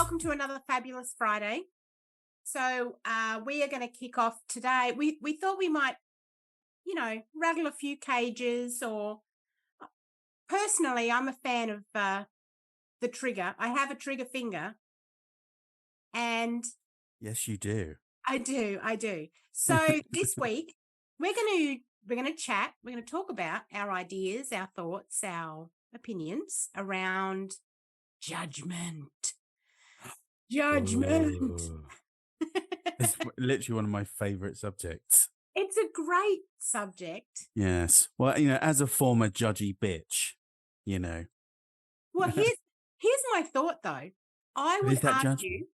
welcome to another fabulous Friday. So we are going to kick off today. We thought we might, rattle a few cages. Or personally, I'm a fan of the trigger. I have a trigger finger, and Yes, you do. I do. So this week we're gonna chat. We're gonna talk about our ideas, our thoughts, our opinions around judgment. Judgment. Oh. It's literally one of my favorite subjects. It's a great subject. Yes. Well, as a former judgy bitch, you know. Well, here's my thought though. I But would is that judgment? argue,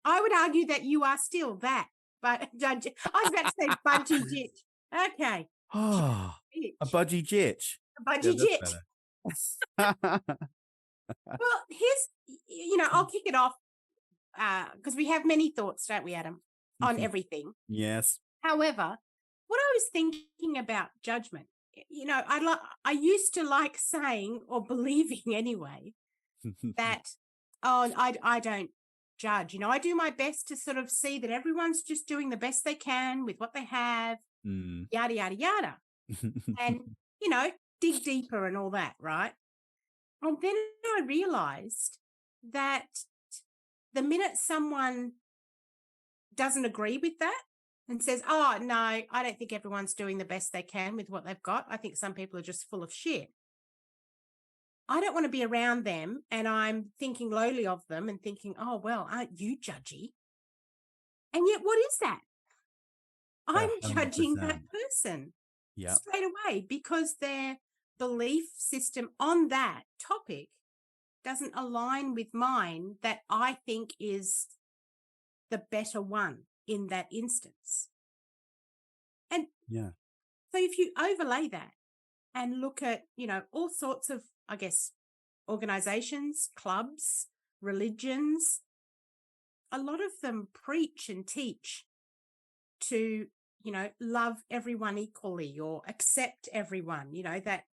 I would argue that you are still that, but judge. I was about to say budgie jit. Okay, Oh, a bitch, budgy jitch. Yeah, budgie that's jit. better. Well, I'll kick it off because we have many thoughts, don't we, Adam, on everything. Yes. However, what I was thinking about judgment, I used to like saying or believing anyway that I don't judge. I do my best to sort of see that everyone's just doing the best they can with what they have, Mm. yada yada yada, and dig deeper and all that, right? And then I realized that the minute someone doesn't agree with that and says, oh, no, I don't think everyone's doing the best they can with what they've got. I think some people are just full of shit. I don't want to be around them, and I'm thinking lowly of them and thinking, oh, well, aren't you judgy? And yet, what is that? I'm judging that 100%. person Yeah. straight away because their belief system on that topic doesn't align with mine that I think is the better one in that instance. And Yeah. so if you overlay that and look at, all sorts of, I guess, organizations, clubs, religions, a lot of them preach and teach to, love everyone equally or accept everyone, that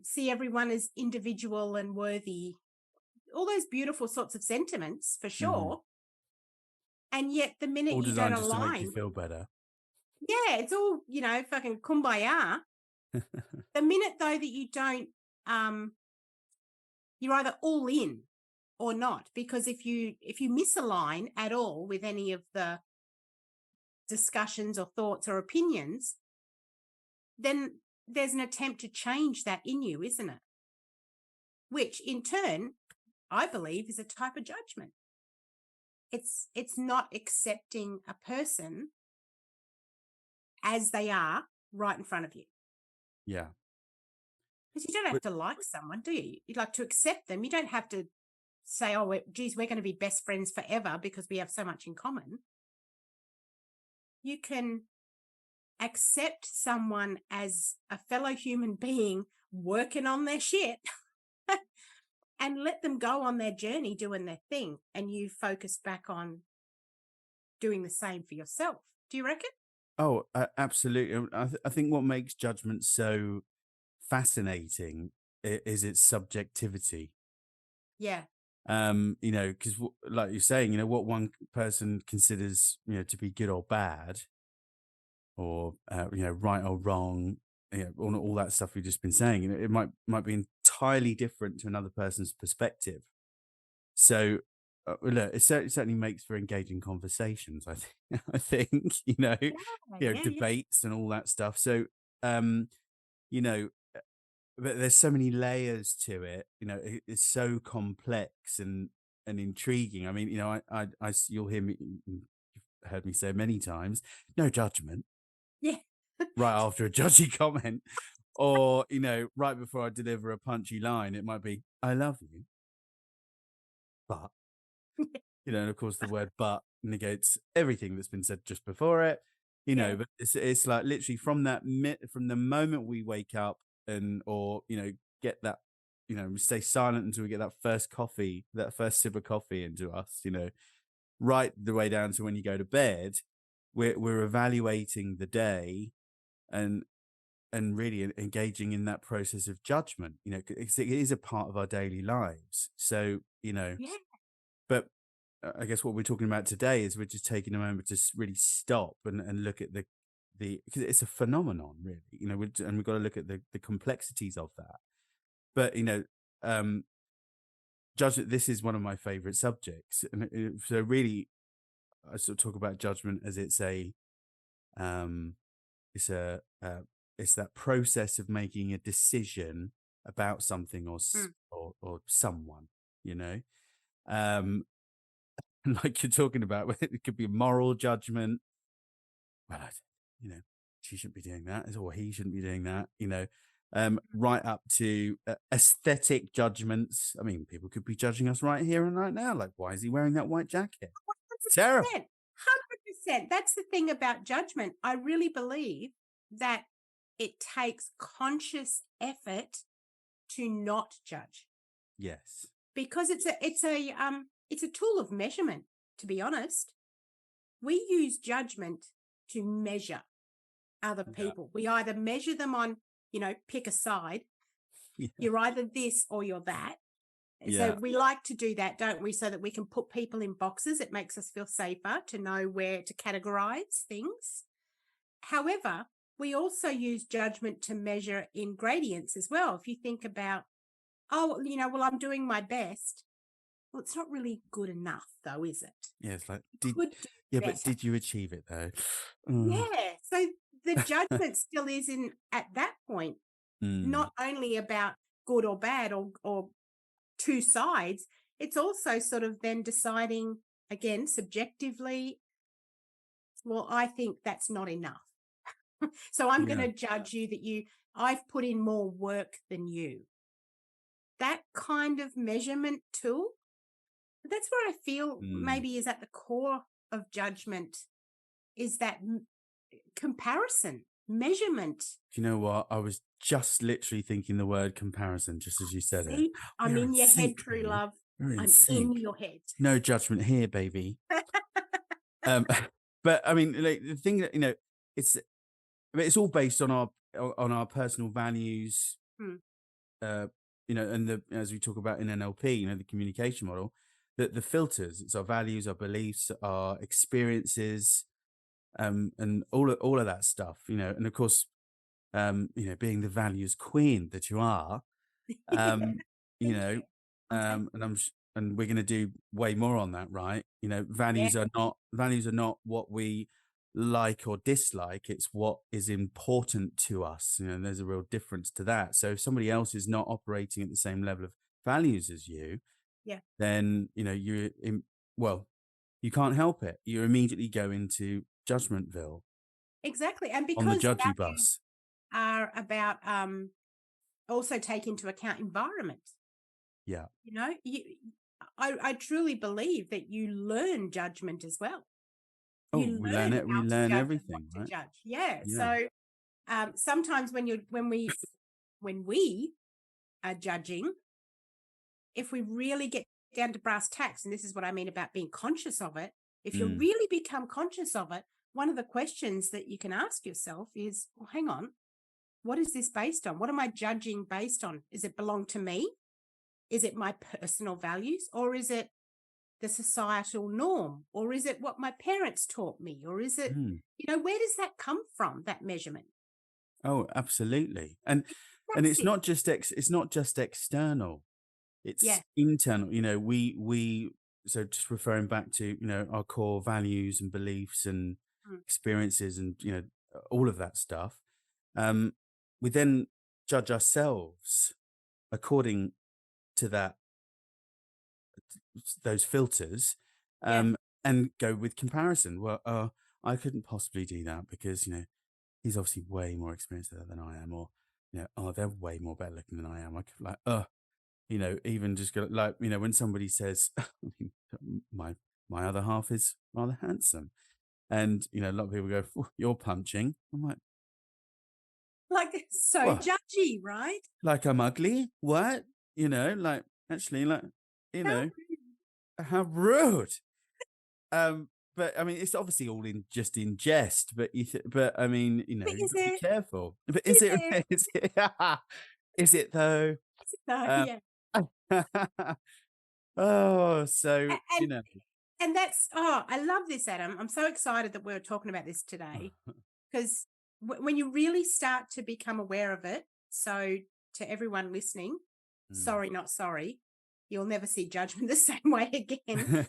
see everyone as individual and worthy, all those beautiful sorts of sentiments for sure. And yet the minute All you don't designed just to make you align, feel better. yeah, it's all, fucking kumbaya. The minute though that you don't, you're either all in or not, because if you misalign at all with any of the discussions or thoughts or opinions, then there's an attempt to change that in you, isn't it? Which in turn, I believe, is a type of judgment. It's not accepting a person as they are right in front of you. Yeah. Because you don't have to like someone, do you? You'd like to accept them. You don't have to say, oh, geez, we're going to be best friends forever because we have so much in common. You can accept someone as a fellow human being working on their shit and let them go on their journey doing their thing, and you focus back on doing the same for yourself. Do you reckon? Oh, absolutely. I think what makes judgment so fascinating is its subjectivity. Yeah. Because like you're saying, what one person considers, to be good or bad, or right or wrong, all that stuff we've just been saying, it might be entirely different to another person's perspective. So, look, it certainly makes for engaging conversations. I think, I think, Yeah. debates and all that stuff. So, you know, but there's so many layers to it. It's so complex and intriguing. I mean, you'll hear me, you've heard me say many times, no judgment. Yeah. Right after a judgy comment, or right before I deliver a punchy line, it might be, "I love you," but and of course the word "but" negates everything that's been said just before it. Yeah. But it's like literally from from the moment we wake up or get that we stay silent until we get that first coffee, that first sip of coffee into us, right the way down to when you go to bed, we're evaluating the day and really engaging in that process of judgment, because it is a part of our daily lives. So Yeah. but I guess what we're talking about today is we're just taking a moment to really stop and look at the because it's a phenomenon, really. And we've got to look at the complexities of that. But um, judgment. This is one of my favorite subjects, and so really, I sort of talk about judgment as um, it's it's that process of making a decision about something Mm. or someone. You know, um, like you're talking about, it could be moral judgment. Well, she shouldn't be doing that, or he shouldn't be doing that. Right up to aesthetic judgments. I mean, people could be judging us right here and right now. Like, why is he wearing that white jacket? It's terrible. 100%. That's the thing about judgment. I really believe that it takes conscious effort to not judge, Yes. because it's a tool of measurement, to be honest. We use judgment to measure other Yeah. people. We either measure them on, pick a side. Yeah. You're either this or you're that. So Yeah. we like to do that, don't we? So that we can put people in boxes. It makes us feel safer to know where to categorize things. However, we also use judgment to measure in gradients as well. If you think about, well, I'm doing my best. Well, it's not really good enough, though, is it? Yeah. It's like, Could do but better. did you achieve it though? Yeah. So the judgment still is in at that point, Mm. not only about good or bad or two sides. It's also sort of then deciding, again, subjectively, well, I think that's not enough. So I'm going Yeah. to judge you I've put in more work than you. That kind of measurement tool, that's where I feel Mm. maybe is at the core of judgment, is that comparison, measurement. Do you know what? I was just literally thinking the word comparison just as you said it. See, I'm We're in in your head, sync, true baby. love. We're in I'm in sync. your head. No judgment here, baby. Um, but I mean, like the thing that it's it's all based on our personal values. Hmm. Uh, and as we talk about in NLP, the communication model, the filters. It's our values, our beliefs, our experiences, and all of that stuff. And of course, being the values queen that you are, um, you Thank know, you. I'm taking and we're going to do way more on that, right? Yeah, Values are not what we like or dislike. It's what is important to us. And there's a real difference to that. So if somebody else is not operating at the same level of values as you, yeah, then well, you can't help it. You immediately go into judgmentville exactly. And on the because judgy values bus. are about also take into account environment. Yeah. I truly believe that you learn judgment as well. Oh, You we learn learn it. We how to learn judge and what everything, to right? judge. Yeah. Yeah. So sometimes when we are judging, if we really get down to brass tacks, and this is what I mean about being conscious of it, if you Mm. really become conscious of it, one of the questions that you can ask yourself is, well, hang on, what is this based on? What am I judging based on? Is it belong to me? Is it my personal values? Or is it the societal norm? Or is it what my parents taught me? Or is it, Mm. where does that come from, that measurement? Oh, absolutely. And That's it's it. not just external. Yeah. It's internal. We so just referring back to, our core values and beliefs and Mm. experiences and, all of that stuff. Um, we then judge ourselves according to those filters, Yeah. and go with comparison. Well, I couldn't possibly do that because, he's obviously way more experienced at that than I am, or oh, they're way more better looking than I am. I could like, even just go like, when somebody says, my my other half is rather handsome, and a lot of people go, "Oh, you're punching." I'm like, Like, so what? judgy, right? Like I'm ugly? What? Like actually, like you How know, how rude. But I mean, it's obviously all in just in jest. But I mean, you've is got to be it? careful. But is Is it? it? Is it? Is it though? No, Um, yeah. Oh, so, you And know. and that's I love this, Adam. I'm so excited that we're talking about this today because when you really start to become aware of it, so to everyone listening, Mm. sorry, not sorry, you'll never see judgment the same way again.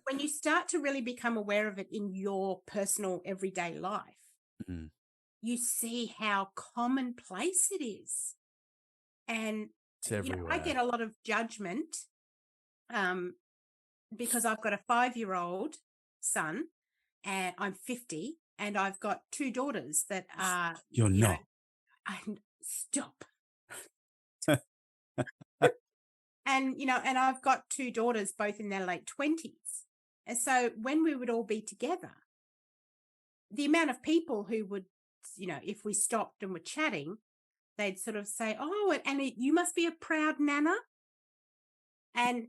When you start to really become aware of it in your personal everyday life, Mm. you see how commonplace it is. And, It's I everywhere. get a lot of judgment um, because I've got a 5-year-old son and I'm 50 and I've got two daughters that are, You're you know, not. stop. And, and I've got two daughters both in their late 20s. And so when we would all be together, the amount of people who would, if we stopped and were chatting, they'd sort of say, "Oh, and you must be a proud nana." And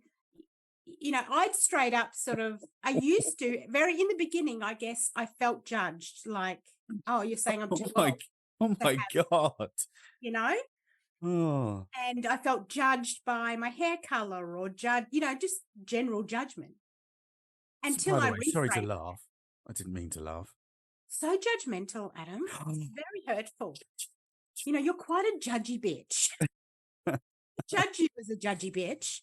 I'd straight up sort of, I used to, very in the beginning, I guess I felt judged, like, "Oh, you're saying I'm Oh too my, old oh to my have," God. you know? Oh, And I felt judged by my hair color or just general judgment until by the I way, sorry to reframed. laugh. I didn't mean to laugh. So judgmental, Adam. It's very hurtful. You're quite a judgy bitch. Judge you as a judgy bitch.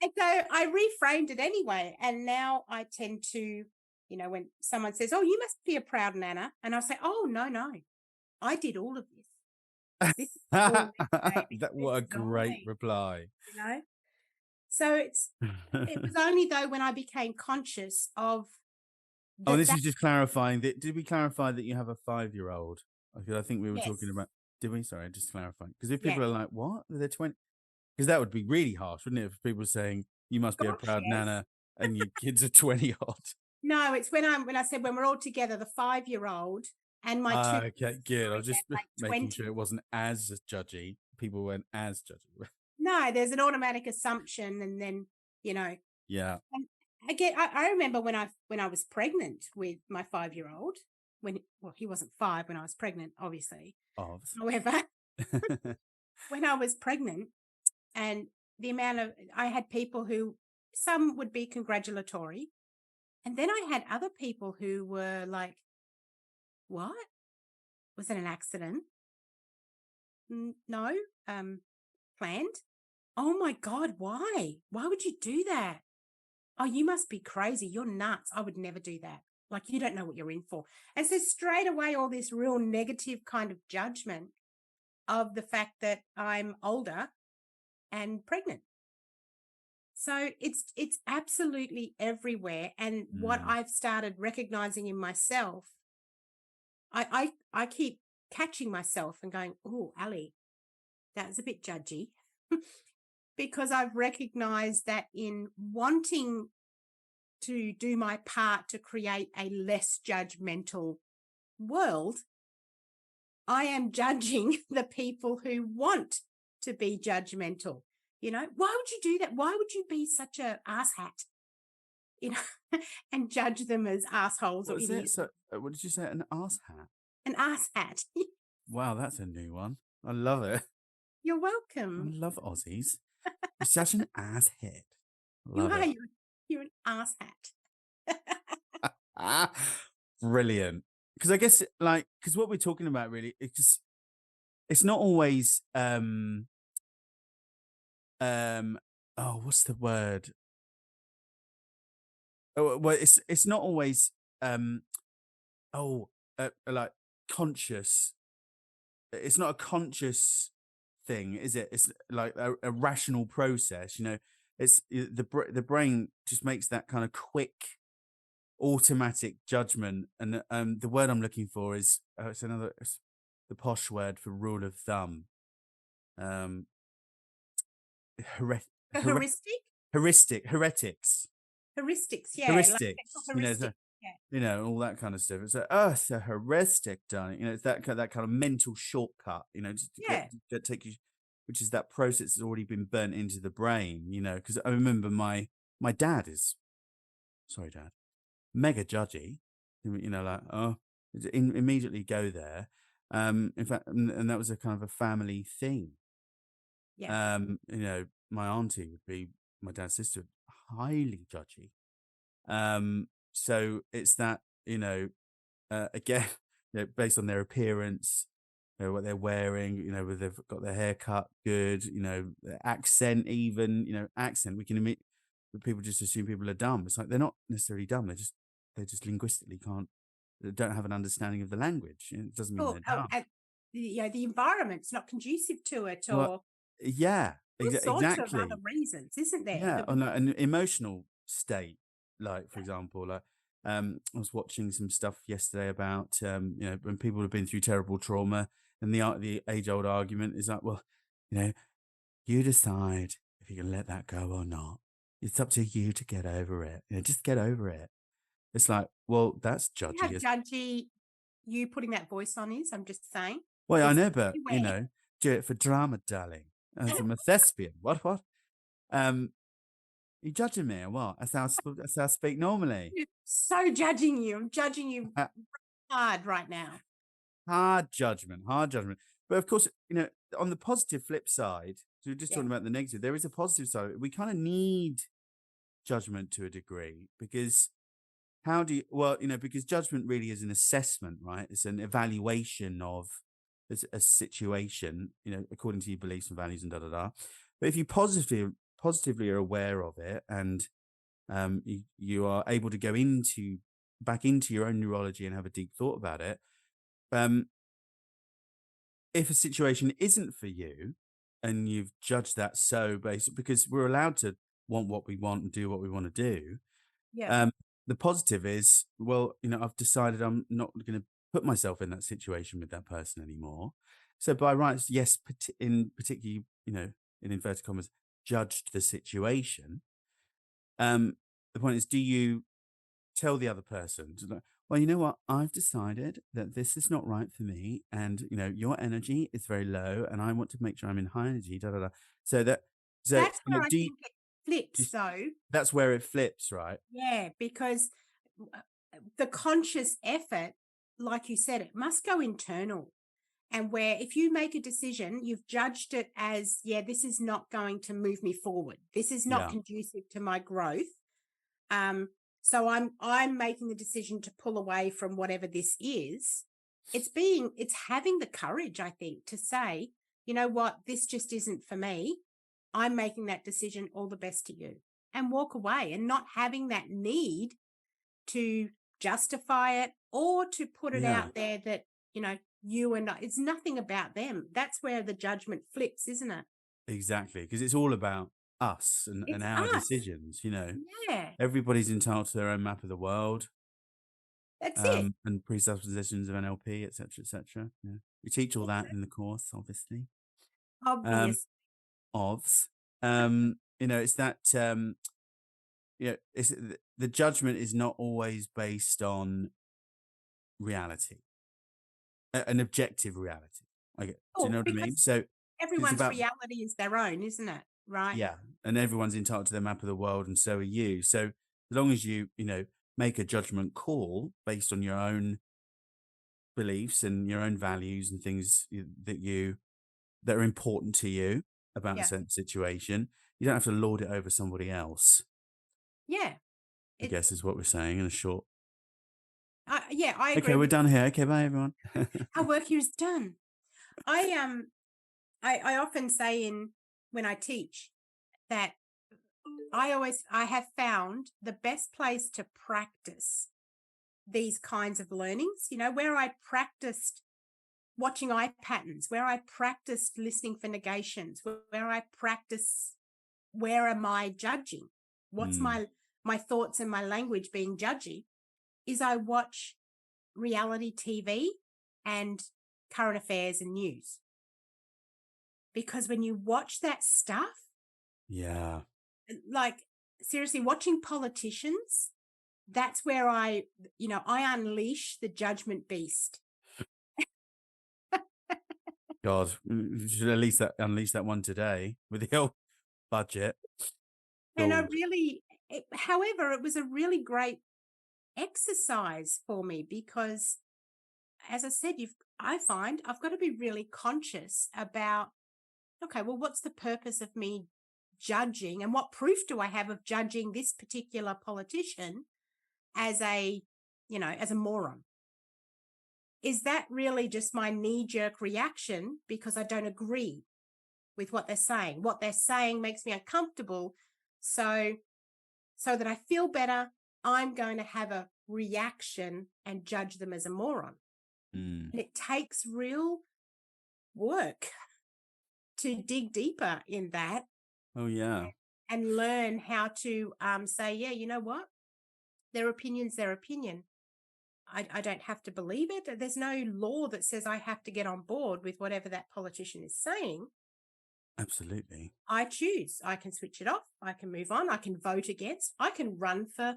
And so I reframed it anyway. And now I tend to, when someone says, "Oh, you must be a proud nana," and I'll say, "Oh, no, no. I did all of this. This is all me, baby. That This what a is all great me." reply. You know? So it was only though when I became conscious of Oh, that this is just clarifying that. Did we clarify that you have a 5-year-old? I think we were talking yes. about. Did we? Sorry, just clarifying. Because if Yeah. people are like, "What? They're 20," because that would be really harsh, wouldn't it? If people were saying you must be a Gosh, proud yes. nana and your kids are 20-odd. No, it's when I said when we're all together, the 5-year-old and my two Okay, good. I are was in their just late making sure 20s. it wasn't as judgy. People weren't as judgy. No, there's an automatic assumption, and then you know Yeah. And again, I remember when I was pregnant with my 5-year-old. Well, he wasn't 5 when I was pregnant, obviously. Oh. However, when I was pregnant, and the amount of I had people who some would be congratulatory, and then I had other people who were like, "What? Was it an accident? No, planned. Oh my God, why? Why would you do that? Oh, you must be crazy. You're nuts. I would never do that. Like, you don't know what you're in for." And so, straight away, all this real negative kind of judgment of the fact that I'm older and pregnant. So it's absolutely everywhere. And what Mm. I've started recognizing in myself, I keep catching myself and going, "Oh, Ali, that's a bit judgy." Because I've recognized that in wanting to do my part to create a less judgmental world, I am judging the people who want to be judgmental. Why would you do that? Why would you be such a asshat? You know, and judge them as assholes What or was it? idiots. So, what did you say? An ass hat? An asshat. Wow, that's a new one. I love it. You're I welcome. love Aussies. You're such an ass head. You Love are. it. You're an asshat. Ah, brilliant. Because I guess, like, because what we're talking about really, it's not always oh, what's the word? Oh, well, it's not always um oh like conscious. It's not a conscious thing, is it? It's like a rational process. It's the brain just makes that kind of quick automatic judgment, and the word I'm looking for is it's the posh word for rule of thumb. Um, here, A here, heuristic? heretics, Heuristics, yeah. Like mental heuristics. heuristic. Yeah. All that kind of stuff. It's like, oh, it's a heuristic, darling. It's that kind of mental shortcut. Just to Yeah. get take you, which is that process that's already been burnt into the brain. Because I remember my dad is, sorry, dad, mega judgy. Like, oh, immediately go there. In fact, and that was a kind of a family thing. Yeah. My auntie would be my dad's sister, highly judgy. So it's that, again, based on their appearance, what they're wearing, whether they've got their hair cut good, their accent, even, accent. We can admit people just assume people are dumb. It's like they're not necessarily dumb. They just linguistically can't, they don't have an understanding of the language. It doesn't mean they're dumb. And the environment's not conducive to it, Well, or yeah, all sorts of exactly. other reasons, isn't there? Yeah, on an emotional state. Like, for example, I was watching some stuff yesterday about when people have been through terrible trauma, and the age old argument is like, well, you know, you decide if you can let that go or not. It's up to you to get over it. Just get over it. It's like, well, that's How judgy. judgy you putting that voice on is, I'm just saying. Well, I It's know, but everywhere. do it for drama, darling. As I'm a thespian. What? Um, you judging me or what? That's how I speak normally. So judging you. I'm judging you hard right now. Hard judgment, hard judgment. But of course, on the positive flip side, so we're just Yeah. talking about the negative, there is a positive side. We kind of need judgment to a degree because because judgment really is an assessment, right? It's an evaluation of a situation, according to your beliefs and values and da da da. But if you positively are aware of it and you are able to go back into your own neurology and have a deep thought about it, if a situation isn't for you and you've judged that so based because we're allowed to want what we want and do what we want to do. Yeah. The positive is, well, I've decided I'm not going to put myself in that situation with that person anymore. So by rights, yes, in particularly, in inverted commas, judged the situation. The point is, do you tell the other person, well, you know what? I've decided that this is not right for me, and your energy is very low, and I want to make sure I'm in high energy. Da da da. So that, so That's where I think it flips, though. that's where it flips, right? Yeah, because uh, the conscious effort, like you said, it must go internal. And where if you make a decision, you've judged it as, yeah, this is not going to move me forward. This is not Yeah, conducive to my growth. So I'm making the decision to pull away from whatever this is. It's having the courage, I think, to say, you know what, this just isn't for me. I'm making that decision. All the best to you, and walk away, and not having that need to justify it or to put it yeah, out there that, you are not, it's nothing about them. That's where the judgment flips, isn't it? exactly. Because it's all about us and It's our us. decisions. Yeah, Everybody's entitled to their own map of the world, that's it. and presuppositions of NLP, etc., etc. Yeah, we teach all that in the course, obviously. Um, Obvious. Ofs. It's that it's the judgment is not always based on reality, an objective reality. Do you Oh, know what I mean? because So it's everyone's about, reality is their own, isn't it? Right? yeah, and everyone's entitled to their map of the world, and so are you. So as long as you make a judgment call based on your own beliefs and your own values and things that are important to you about a Yeah. certain situation, you don't have to lord it over somebody else. Yeah. I It, guess is what we're saying in a short. yeah, I Okay, agree we're with done here. Okay, bye everyone. our work here is done. I I often say when I teach that I have found the best place to practice these kinds of learnings, where I practiced watching eye patterns, where I practiced listening for negations, where I practice where am I judging? What's Mm, my thoughts and my language being judgy? Is I watch reality TV and current affairs and news. Because when you watch that stuff, yeah. like seriously, watching politicians, that's where I unleash the judgment beast. God, we should at least unleash that one today with the whole budget. And God. however, it was a really great exercise for me because, as I said, I find I've got to be really conscious about okay, well, what's the purpose of me judging, and what proof do I have of judging this particular politician as a, as a moron? Is that really just my knee jerk reaction because I don't agree with what they're saying? What they're saying makes me uncomfortable. So that I feel better, I'm going to have a reaction and judge them as a moron. Mm. And it takes real work to dig deeper in that Oh, yeah. and learn how to say, yeah, you know what? Their opinion's their opinion. I don't have to believe it. There's no law that says I have to get on board with whatever that politician is saying. Absolutely. I choose. I can switch it off. I can move on. I can vote against. I can run for,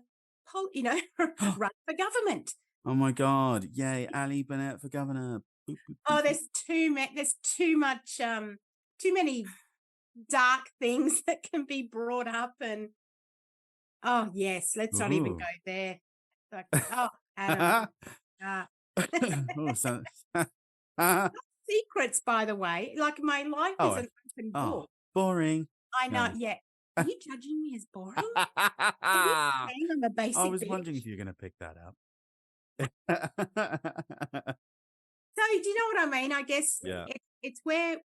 run for government. Oh, my God. Yay. Ali Bennett for governor. Boop, boop, Oh, boop, boop. there's too much, too many dark things that can be brought up, and oh yes, let's not even go Ooh. there. Like, oh, Adam, Oh, so, secrets, by the way. Like my life is oh, an open oh, book. boring. I know. No. Yeah. Are you judging me as boring? Are you I saying I'm a basic was wondering bitch? if you were going to pick that up. So do you know what I mean? I guess Yeah. it's where,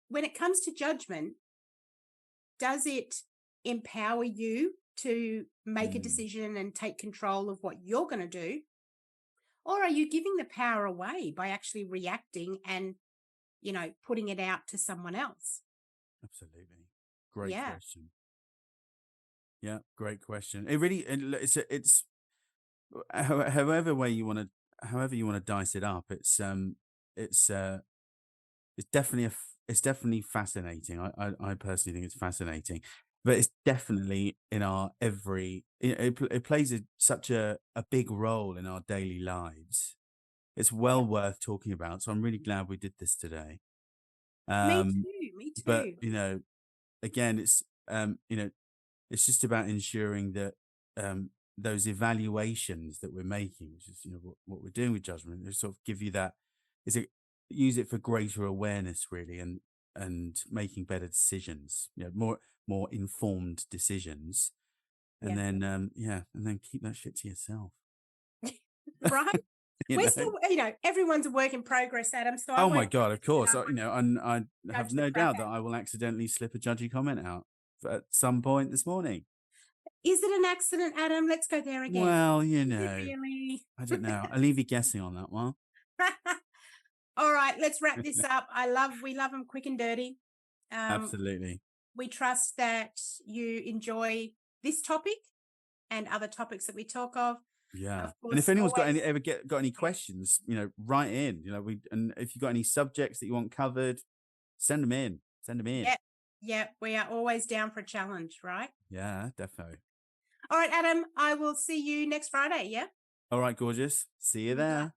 when it comes to judgment, does it empower you to make a Mm, decision and take control of what you're going to do? Or are you giving the power away by actually reacting and, putting it out to someone else? absolutely. Great Yeah. question. Yeah, great question. It really, it's however you want to dice it up. It's it's definitely it's definitely fascinating. I personally think it's fascinating, but it's definitely in our it plays such a big role in our daily lives. It's well Yep. worth talking about. So I'm really glad we did this today. Me Um, too. Me but too. again, it's just about ensuring that those evaluations that we're making, which is what we're doing with judgment, is sort of give you that is it use it for greater awareness, really, and making better decisions, more informed decisions, and Yeah. then and then keep that shit to yourself. Right. you We're know. still, everyone's a work in progress, Adam. So I Oh won't my god, of course. I won't And I have judge the no crap doubt out. that I will accidentally slip a judgy comment out at some point this morning. Is it an accident, Adam? Let's go there again. Well, Is it really? I don't know. I'll leave you guessing on that one. All right, let's wrap this up. We love them quick and dirty. Um, Absolutely. we trust that you enjoy this topic and other topics that we talk of. Yeah. Of And if course, anyone's got always. got any questions, write in. And if you've got any subjects that you want covered, send them in. Send them in. Yep. Yep. We are always down for a challenge, right? Yeah, definitely. All right, Adam, I will see you next Friday. Yeah. All right, gorgeous. See you there.